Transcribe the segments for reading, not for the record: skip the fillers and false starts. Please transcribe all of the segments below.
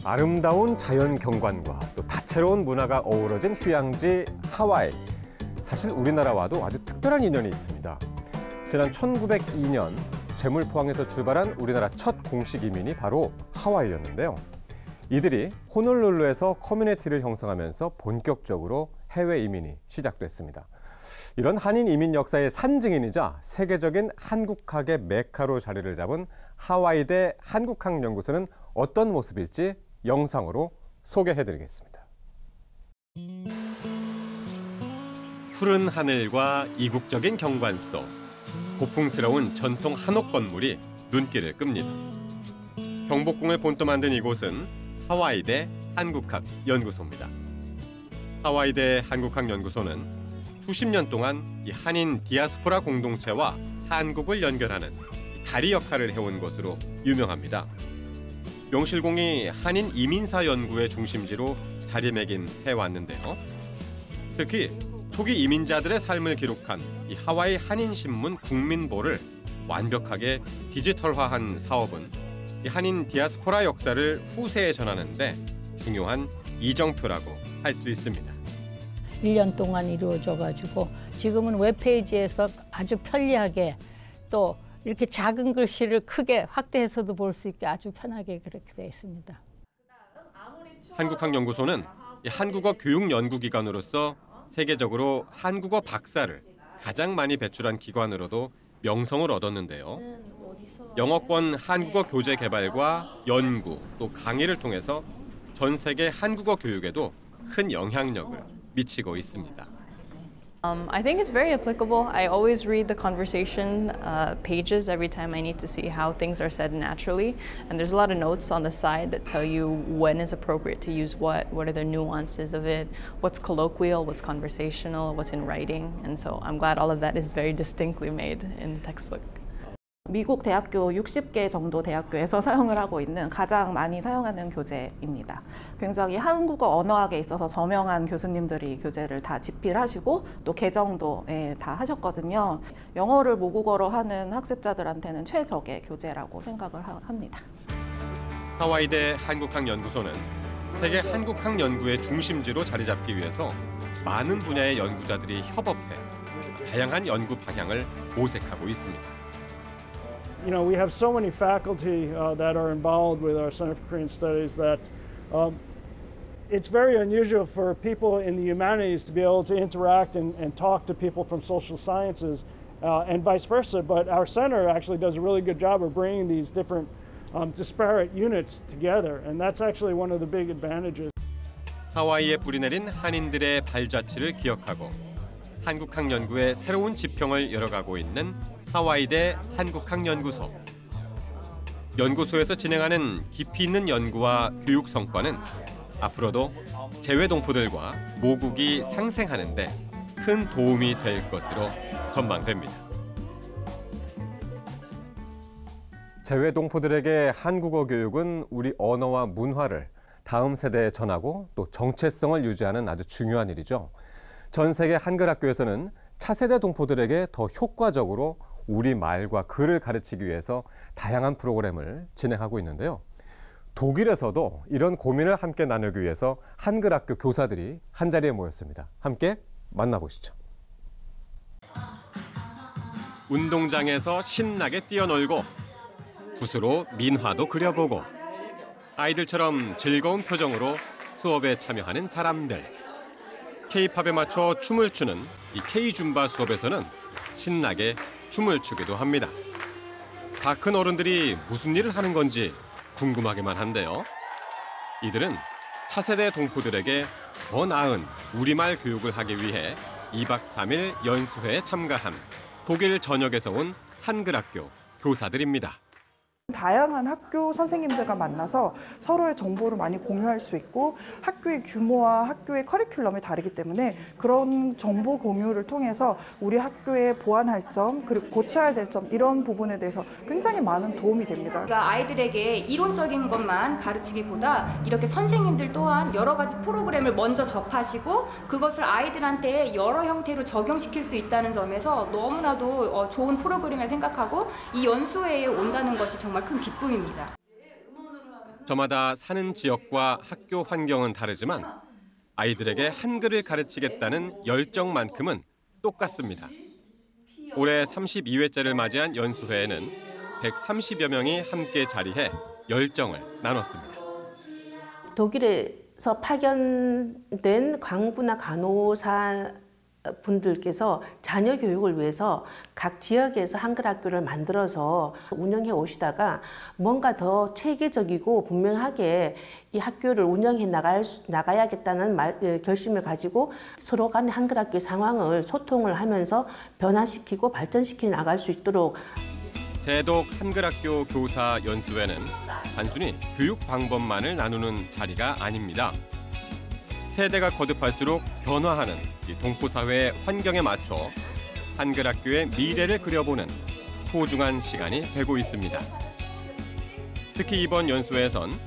아름다운 자연 경관과 또 다채로운 문화가 어우러진 휴양지 하와이. 사실 우리나라와도 아주 특별한 인연이 있습니다. 지난 1902년 제물포항에서 출발한 우리나라 첫 공식 이민이 바로 하와이였는데요. 이들이 호놀룰루에서 커뮤니티를 형성하면서 본격적으로 해외 이민이 시작됐습니다. 이런 한인 이민 역사의 산증인이자 세계적인 한국학의 메카로 자리를 잡은 하와이대 한국학연구소는 어떤 모습일지 영상으로 소개해드리겠습니다. 푸른 하늘과 이국적인 경관 속 고풍스러운 전통 한옥 건물이 눈길을 끕니다. 경복궁을 본떠 만든 이곳은 하와이대 한국학연구소입니다. 하와이대 한국학연구소는 수십 년 동안 이 한인 디아스포라 공동체와 한국을 연결하는 다리 역할을 해온 것으로 유명합니다. 명실공히 한인 이민사 연구의 중심지로 자리매김해왔는데요. 특히 초기 이민자들의 삶을 기록한 이 하와이 한인신문 국민보를 완벽하게 디지털화한 사업은 이 한인 디아스포라 역사를 후세에 전하는 데 중요한 이정표라고 할 수 있습니다. 1년 동안 이루어져가지고 지금은 웹페이지에서 아주 편리하게 또 이렇게 작은 글씨를 크게 확대해서도 볼 수 있게 아주 편하게 그렇게 되어 있습니다. 한국학연구소는 한국어 교육 연구기관으로서 세계적으로 한국어 박사를 가장 많이 배출한 기관으로도 명성을 얻었는데요. 영어권 한국어 교재 개발과 연구 또 강의를 통해서 전 세계 한국어 교육에도 큰 영향력을 미치고 있습니다. I think it's very applicable. I always read the conversation pages every time I need to see how things are said naturally. And there's a lot of notes on the side that tell you when is appropriate to use what are the nuances of it, what's colloquial, what's conversational, what's in writing. And so I'm glad all of that is very distinctly made in the textbook. 미국 대학교 60개 정도 대학교에서 사용을 하고 있는 가장 많이 사용하는 교재입니다. 굉장히 한국어 언어학에 있어서 저명한 교수님들이 교재를 다 집필하시고 또 개정도 다 하셨거든요. 영어를 모국어로 하는 학습자들한테는 최적의 교재라고 생각을 합니다. 하와이대 한국학연구소는 세계 한국학 연구의 중심지로 자리 잡기 위해서 많은 분야의 연구자들이 협업해 다양한 연구 방향을 모색하고 있습니다. You know, we have so many faculty that are involved with our Center for Korean Studies that it's very unusual for people in the humanities to be able to interact and talk to people from social sciences and vice versa. But our center actually does a really good job of bringing these different disparate units together, and that's actually one of the big advantages. 하와이에 뿌리내린 한인들의 발자취를 기억하고 한국학 연구의 새로운 지평을 열어가고 있는 하와이대 한국학연구소. 연구소에서 진행하는 깊이 있는 연구와 교육 성과는 앞으로도 재외동포들과 모국이 상생하는 데 큰 도움이 될 것으로 전망됩니다. 재외동포들에게 한국어 교육은 우리 언어와 문화를 다음 세대에 전하고 또 정체성을 유지하는 아주 중요한 일이죠. 전 세계 한글학교에서는 차세대 동포들에게 더 효과적으로 우리말과 글을 가르치기 위해서 다양한 프로그램을 진행하고 있는데요. 독일에서도 이런 고민을 함께 나누기 위해서 한글학교 교사들이 한자리에 모였습니다. 함께 만나보시죠. 운동장에서 신나게 뛰어놀고 붓으로 민화도 그려보고 아이들처럼 즐거운 표정으로 수업에 참여하는 사람들. K-팝에 맞춰 춤을 추는 이 K-줌바 수업에서는 신나게 춤을 추기도 합니다. 다 큰 어른들이 무슨 일을 하는 건지 궁금하기만 한데요. 이들은 차세대 동포들에게 더 나은 우리말 교육을 하기 위해 2박 3일 연수회에 참가한 독일 전역에서 온 한글학교 교사들입니다. 다양한 학교 선생님들과 만나서 서로의 정보를 많이 공유할 수 있고 학교의 규모와 학교의 커리큘럼이 다르기 때문에 그런 정보 공유를 통해서 우리 학교에 보완할 점 그리고 고쳐야 될 점 이런 부분에 대해서 굉장히 많은 도움이 됩니다. 아이들에게 이론적인 것만 가르치기보다 이렇게 선생님들 또한 여러 가지 프로그램을 먼저 접하시고 그것을 아이들한테 여러 형태로 적용시킬 수 있다는 점에서 너무나도 좋은 프로그램을 생각하고 이 연수회에 온다는 것이 정말 큰 기쁨입니다. 저마다 사는 지역과 학교 환경은 다르지만 아이들에게 한글을 가르치겠다는 열정만큼은 똑같습니다. 올해 32회째를 맞이한 연수회에는 130여 명이 함께 자리해 열정을 나눴습니다. 독일에서 파견된 광부나 간호사 분들께서 자녀 교육을 위해서 각 지역에서 한글 학교를 만들어서 운영해 오시다가 뭔가 더 체계적이고 분명하게 이 학교를 운영해 나가야겠다는 결심을 가지고 서로 간의 한글 학교 상황을 소통을 하면서 변화시키고 발전시켜 나갈 수 있도록. 제독 한글학교 교사 연수회는 단순히 교육 방법만을 나누는 자리가 아닙니다. 세대가 거듭할수록 변화하는 이 동포사회의 환경에 맞춰 한글학교의 미래를 그려보는 소중한 시간이 되고 있습니다. 특히 이번 연수회에선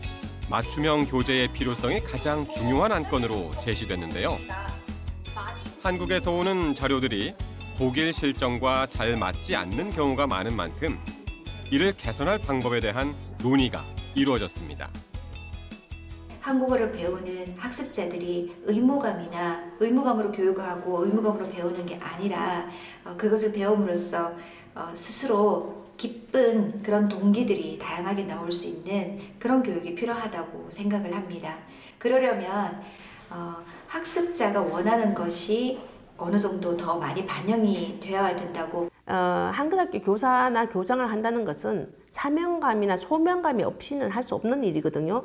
맞춤형 교재의 필요성이 가장 중요한 안건으로 제시됐는데요. 한국에서 오는 자료들이 독일 실정과 잘 맞지 않는 경우가 많은 만큼 이를 개선할 방법에 대한 논의가 이루어졌습니다. 한국어를 배우는 학습자들이 의무감으로 교육하고 의무감으로 배우는 게 아니라 그것을 배움으로써 스스로 기쁜 그런 동기들이 다양하게 나올 수 있는 그런 교육이 필요하다고 생각을 합니다. 그러려면 학습자가 원하는 것이 어느 정도 더 많이 반영이 되어야 된다고. 한글학교 교사나 교장을 한다는 것은 사명감이나 소명감이 없이는 할 수 없는 일이거든요.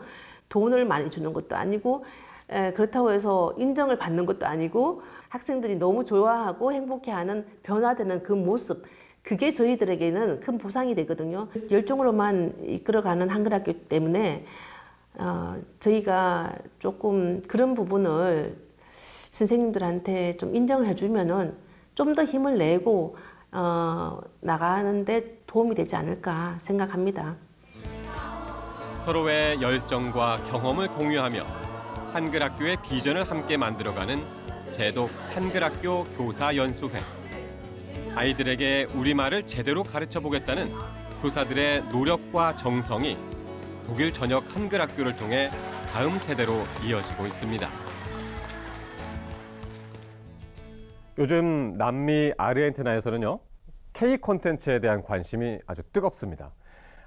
돈을 많이 주는 것도 아니고 그렇다고 해서 인정을 받는 것도 아니고 학생들이 너무 좋아하고 행복해하는 변화되는 그 모습, 그게 저희들에게는 큰 보상이 되거든요. 열정으로만 이끌어가는 한글학교 때문에 저희가 조금 그런 부분을 선생님들한테 좀 인정을 해주면은 좀 더 힘을 내고 나가는데 도움이 되지 않을까 생각합니다. 서로의 열정과 경험을 공유하며 한글학교의 비전을 함께 만들어가는 제독 한글학교 교사 연수회. 아이들에게 우리말을 제대로 가르쳐보겠다는 교사들의 노력과 정성이 독일 전역 한글학교를 통해 다음 세대로 이어지고 있습니다. 요즘 남미 아르헨티나에서는요, K 콘텐츠에 대한 관심이 아주 뜨겁습니다.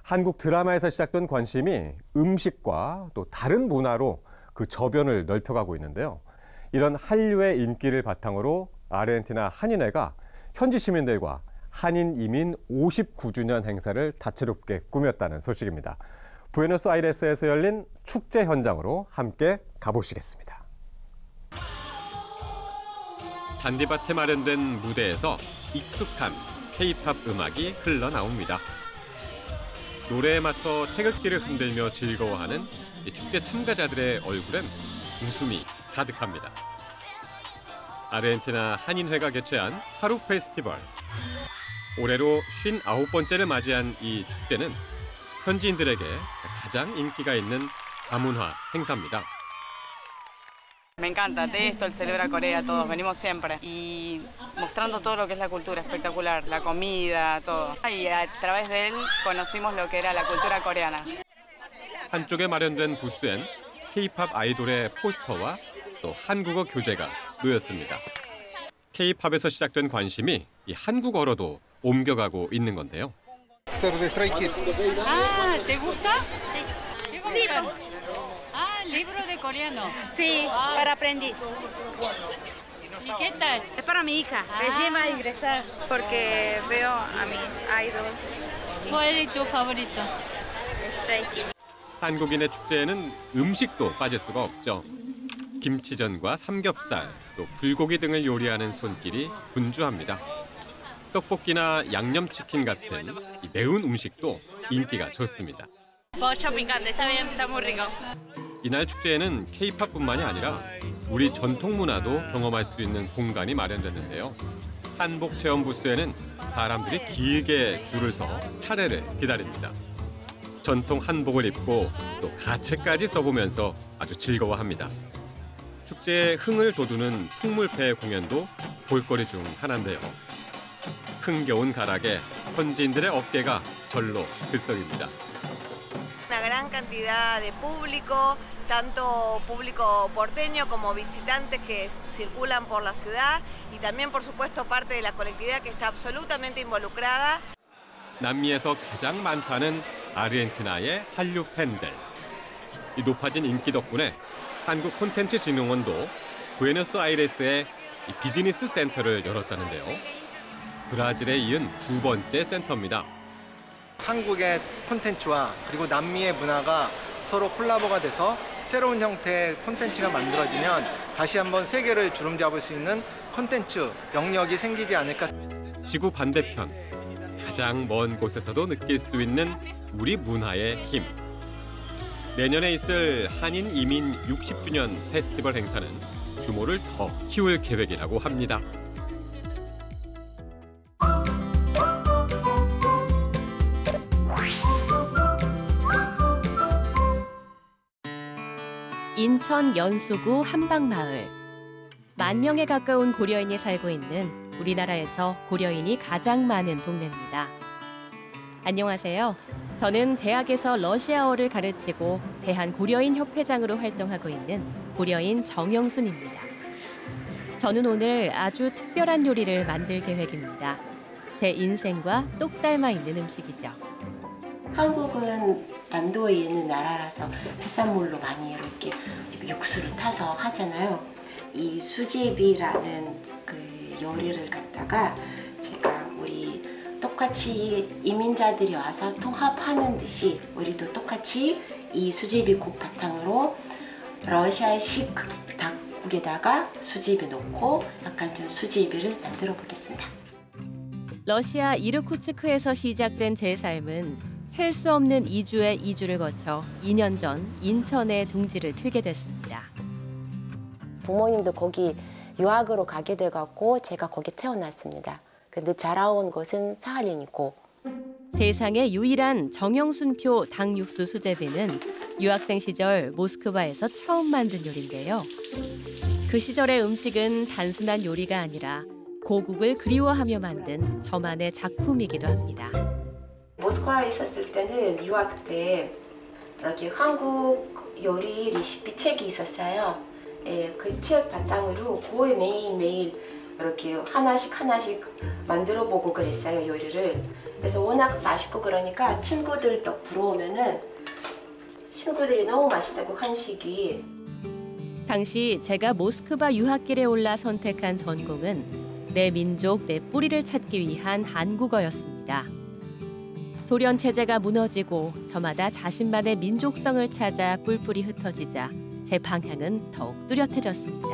한국 드라마에서 시작된 관심이 음식과 또 다른 문화로 그 저변을 넓혀가고 있는데요. 이런 한류의 인기를 바탕으로 아르헨티나 한인회가 현지 시민들과 한인 이민 59주년 행사를 다채롭게 꾸몄다는 소식입니다. 부에노스아이레스에서 열린 축제 현장으로 함께 가보시겠습니다. 잔디밭에 마련된 무대에서 익숙한 K-팝 음악이 흘러나옵니다. 노래에 맞춰 태극기를 흔들며 즐거워하는 축제 참가자들의 얼굴엔 웃음이 가득합니다. 아르헨티나 한인회가 개최한 하루 페스티벌. 올해로 59번째를 맞이한 이 축제는 현지인들에게 가장 인기가 있는 가문화 행사입니다. Me encanta, de esto, el Celebra Corea, todos venimos siempre y mostrando todo lo que es la cultura espectacular, la comida, todo. Y a través de él conocimos lo que era la cultura coreana. 한쪽에 마련된 부스엔 K-팝 아이돌의 포스터와 또 한국어 교재가 놓였습니다. K-팝에서 시작된 관심이 이 한국어로도 옮겨가고 있는 건데요. Ah, ¿te gusta? Libro. Ah, libro de coreano. Sí, para aprender. ¿Y qué tal? Es para mi hija, recién va a ingresar, porque veo a mis idols. ¿Cuál es tu favorito? Stray Kids. 한국인의 축제에는 음식도 빠질 수가 없죠. 김치전과 삼겹살, 또 불고기 등을 요리하는 손길이 분주합니다. 떡볶이나 양념치킨 같은 이 매운 음식도 인기가 좋습니다. Pollo picante, está bien, está muy rico. 이날 축제에는 K-팝뿐만이 아니라 우리 전통 문화도 경험할 수 있는 공간이 마련됐는데요. 한복 체험 부스에는 사람들이 길게 줄을 서 차례를 기다립니다. 전통 한복을 입고 또 가채까지 써보면서 아주 즐거워합니다. 축제의 흥을 돋우는 풍물패 공연도 볼거리 중 하나인데요. 흥겨운 가락에 현지인들의 어깨가 절로 들썩입니다. Una gran gran cantidad de público, tanto público porteño como visitantes que circulan por la ciudad y también, por supuesto, parte de la colectividad que está absolutamente involucrada. 남미에서 가장 많다는 아르헨티나의 한류 팬들. 이 높아진 인기 덕분에 한국콘텐츠진흥원도 부에노스아이레스에 비즈니스 센터를 열었다는데요. 브라질에 이은 두 번째 센터입니다. 한국의 콘텐츠와 그리고 남미의 문화가 서로 콜라보가 돼서 새로운 형태의 콘텐츠가 만들어지면 다시 한번 세계를 주름잡을 수 있는 콘텐츠 영역이 생기지 않을까. 지구 반대편, 가장 먼 곳에서도 느낄 수 있는 우리 문화의 힘. 내년에 있을 한인 이민 60주년 페스티벌 행사는 규모를 더 키울 계획이라고 합니다. 인천 연수구 한방마을. 10,000명에 가까운 고려인이 살고 있는 우리나라에서 고려인이 가장 많은 동네입니다. 안녕하세요. 저는 대학에서 러시아어를 가르치고 대한고려인 협회장으로 활동하고 있는 고려인 정영순입니다. 저는 오늘 아주 특별한 요리를 만들 계획입니다. 제 인생과 똑 닮아 있는 음식이죠. 한국은 반도에 있는 나라라서 해산물로 많이 이렇게 육수를 타서 하잖아요. 이 수제비라는 그 요리를 갖다가 제가 우리 똑같이 이민자들이 와서 통합하는 듯이 우리도 똑같이 이 수제비국 바탕으로 러시아식 닭국에다가 수제비 넣고 약간 좀 수제비를 만들어 보겠습니다. 러시아 이르쿠츠크에서 시작된 제 삶은 셀 수 없는 이주를 거쳐 2년 전 인천에 둥지를 틀게 됐습니다. 부모님도 거기 유학으로 가게 돼갖고 제가 거기 태어났습니다. 근데 자라온 곳은 사할린이고. 세상에 유일한 정영순표 닭육수 수제비는 유학생 시절 모스크바에서 처음 만든 요리인데요. 그 시절의 음식은 단순한 요리가 아니라 고국을 그리워하며 만든 저만의 작품이기도 합니다. 모스크바에 있었을 때는 유학 때 이렇게 한국 요리 레시피 책이 있었어요. 예, 그 책 바탕으로 거의 매일매일 이렇게 하나씩 만들어 보고 그랬어요, 요리를. 그래서 워낙 맛있고 그러니까 친구들도 부러우면은 친구들이 너무 맛있다고 한식이. 당시 제가 모스크바 유학길에 올라 선택한 전공은 내 민족, 내 뿌리를 찾기 위한 한국어였습니다. 소련 체제가 무너지고 저마다 자신만의 민족성을 찾아 뿔뿔이 흩어지자 제 방향은 더욱 뚜렷해졌습니다.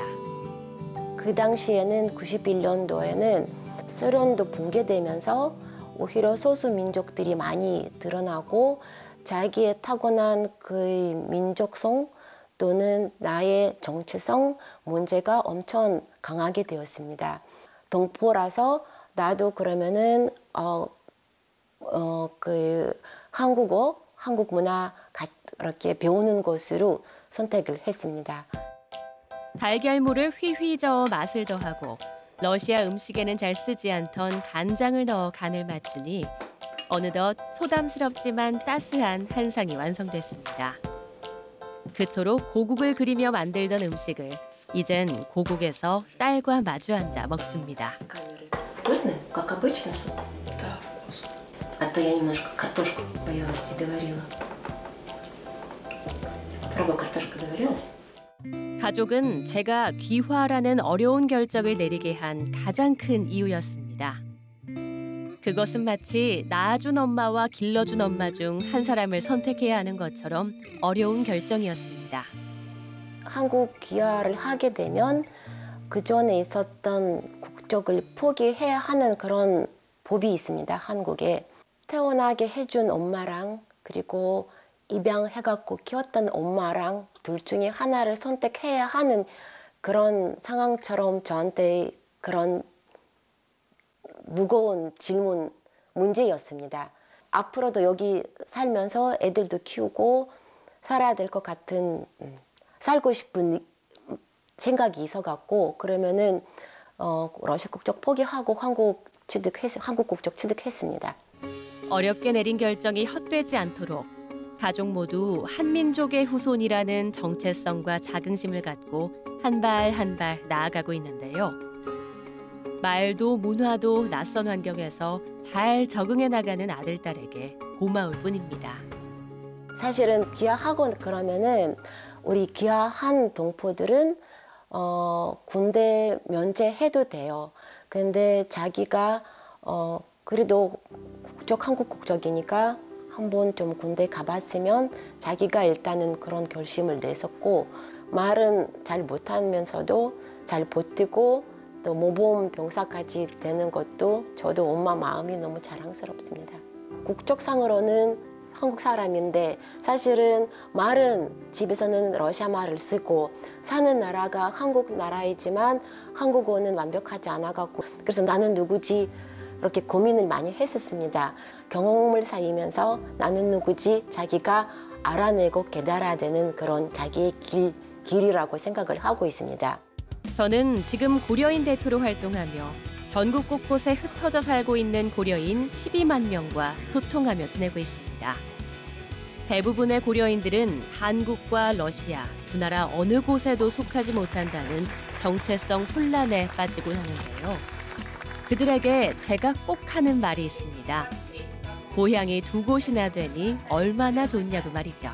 그 당시에는 91년도에는 소련도 붕괴되면서 오히려 소수 민족들이 많이 드러나고 자기의 타고난 그 민족성 또는 나의 정체성 문제가 엄청 강하게 되었습니다. 동포라서 나도 그러면은 한국어, 한국 문화 이렇게 배우는 것으로 선택을 했습니다. 달걀물을 휘휘 저어 맛을 더하고 러시아 음식에는 잘 쓰지 않던 간장을 넣어 간을 맞추니 어느덧 소담스럽지만 따스한 한상이 완성됐습니다. 그토록 고국을 그리며 만들던 음식을 이젠 고국에서 딸과 마주 앉아 먹습니다. Вкусно? Как обычно суп? Да, вкусно. А то я немножко картошку боялась, не доварила. Попробуй картошку доварилась? 가족은 제가 귀화라는 어려운 결정을 내리게 한 가장 큰 이유였습니다. 그것은 마치 낳아준 엄마와 길러준 엄마 중 한 사람을 선택해야 하는 것처럼 어려운 결정이었습니다. 한국 귀화를 하게 되면 그 전에 있었던 국적을 포기해야 하는 그런 법이 있습니다. 한국에. 태어나게 해준 엄마랑 그리고 입양해갖고 키웠던 엄마랑 둘 중에 하나를 선택해야 하는 그런 상황처럼 저한테 그런 무거운 질문, 문제였습니다. 앞으로도 여기 살면서 애들도 키우고 살아야 될 것 같은, 살고 싶은 생각이 있어갖고 그러면은 러시아 국적 포기하고 한국 국적 취득했습니다. 어렵게 내린 결정이 헛되지 않도록 가족 모두 한민족의 후손이라는 정체성과 자긍심을 갖고 한 발 한 발 나아가고 있는데요. 말도 문화도 낯선 환경에서 잘 적응해 나가는 아들딸에게 고마울 뿐입니다. 사실은 귀화하고 그러면은 우리 귀화한 동포들은 군대 면제해도 돼요. 근데 자기가 그래도 한국 국적이니까 한번 좀 군대 가봤으면 자기가 일단은 그런 결심을 냈었고, 말은 잘 못하면서도 잘 버티고 또 모범 병사까지 되는 것도 저도 엄마 마음이 너무 자랑스럽습니다. 국적상으로는 한국 사람인데 사실은 말은 집에서는 러시아 말을 쓰고 사는 나라가 한국 나라이지만 한국어는 완벽하지 않아갖고, 그래서 나는 누구지 이렇게 고민을 많이 했었습니다. 경험을 쌓이면서 나는 누구지 자기가 알아내고 깨달아야 되는 그런 자기의 길이라고 생각을 하고 있습니다. 저는 지금 고려인 대표로 활동하며 전국 곳곳에 흩어져 살고 있는 고려인 12만 명과 소통하며 지내고 있습니다. 대부분의 고려인들은 한국과 러시아 두 나라 어느 곳에도 속하지 못한다는 정체성 혼란에 빠지곤 하는데요. 그들에게 제가 꼭 하는 말이 있습니다. 고향이 두 곳이나 되니 얼마나 좋냐고 말이죠.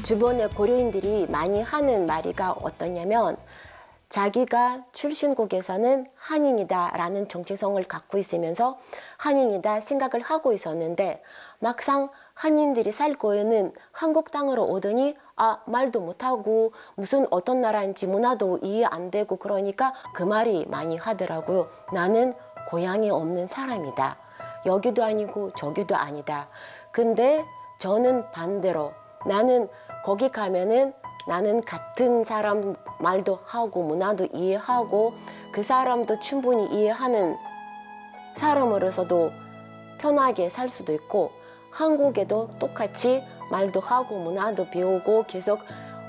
주변에 고려인들이 많이 하는 말이가 어떠냐면, 자기가 출신국에서는 한인이다라는 정체성을 갖고 있으면서 한인이다 생각을 하고 있었는데, 막상 한인들이 살고 있는 한국 땅으로 오더니 말도 못하고 무슨 어떤 나라인지 문화도 이해 안 되고, 그러니까 그 말이 많이 하더라고요. 나는 고향이 없는 사람이다. 여기도 아니고 저기도 아니다. 근데 저는 반대로, 나는 거기 가면은 나는 같은 사람 말도 하고 문화도 이해하고 그 사람도 충분히 이해하는 사람으로서도 편하게 살 수도 있고, 한국에도 똑같이 말도 하고 문화도 배우고 계속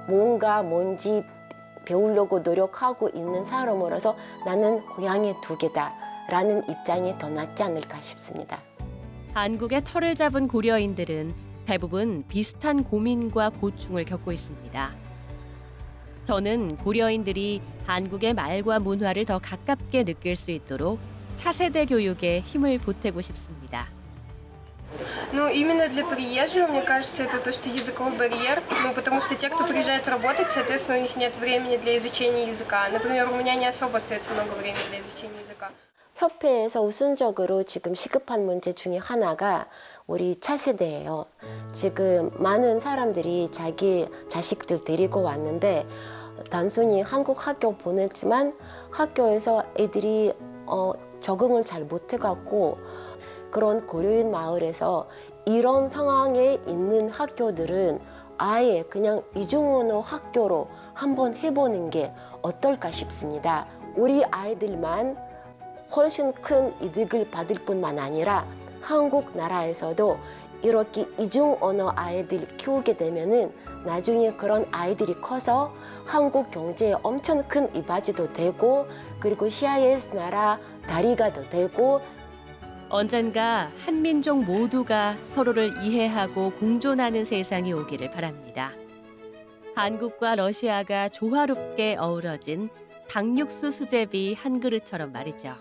뭔지 배우려고 노력하고 있는 사람으로서 나는 고향이 두 개다라는 입장이 더 낫지 않을까 싶습니다. 한국의 터를 잡은 고려인들은 대부분 비슷한 고민과 고충을 겪고 있습니다. 저는 고려인들이 한국의 말과 문화를 더 가깝게 느낄 수 있도록 차세대 교육에 힘을 보태고 싶습니다. Ну, именно для приезжих, мне кажется, это то, что языковой барьер, потому что те, кто приезжает работать, соответственно, у них нет времени для изучения языка. Например, у меня не особо остается много времени для изучения языка. 협회에서 우선적으로 지금 시급한 문제 중에 하나가 우리 차세대예요. 지금 많은 사람들이 자기 자식들 데리고 왔는데 단순히 한국 학교 보냈지만 학교에서 애들이 적응을 잘 못해갖고, 그런 고려인 마을에서 이런 상황에 있는 학교들은 아예 그냥 이중언어 학교로 한번 해보는 게 어떨까 싶습니다. 우리 아이들만 훨씬 큰 이득을 받을 뿐만 아니라 한국 나라에서도 이렇게 이중언어 아이들 키우게 되면은 나중에 그런 아이들이 커서 한국 경제에 엄청 큰 이바지도 되고, 그리고 CIS 나라 다리가 더 되고, 언젠가 한민족 모두가 서로를 이해하고 공존하는 세상이 오기를 바랍니다. 한국과 러시아가 조화롭게 어우러진 닭육수 수제비 한 그릇처럼 말이죠.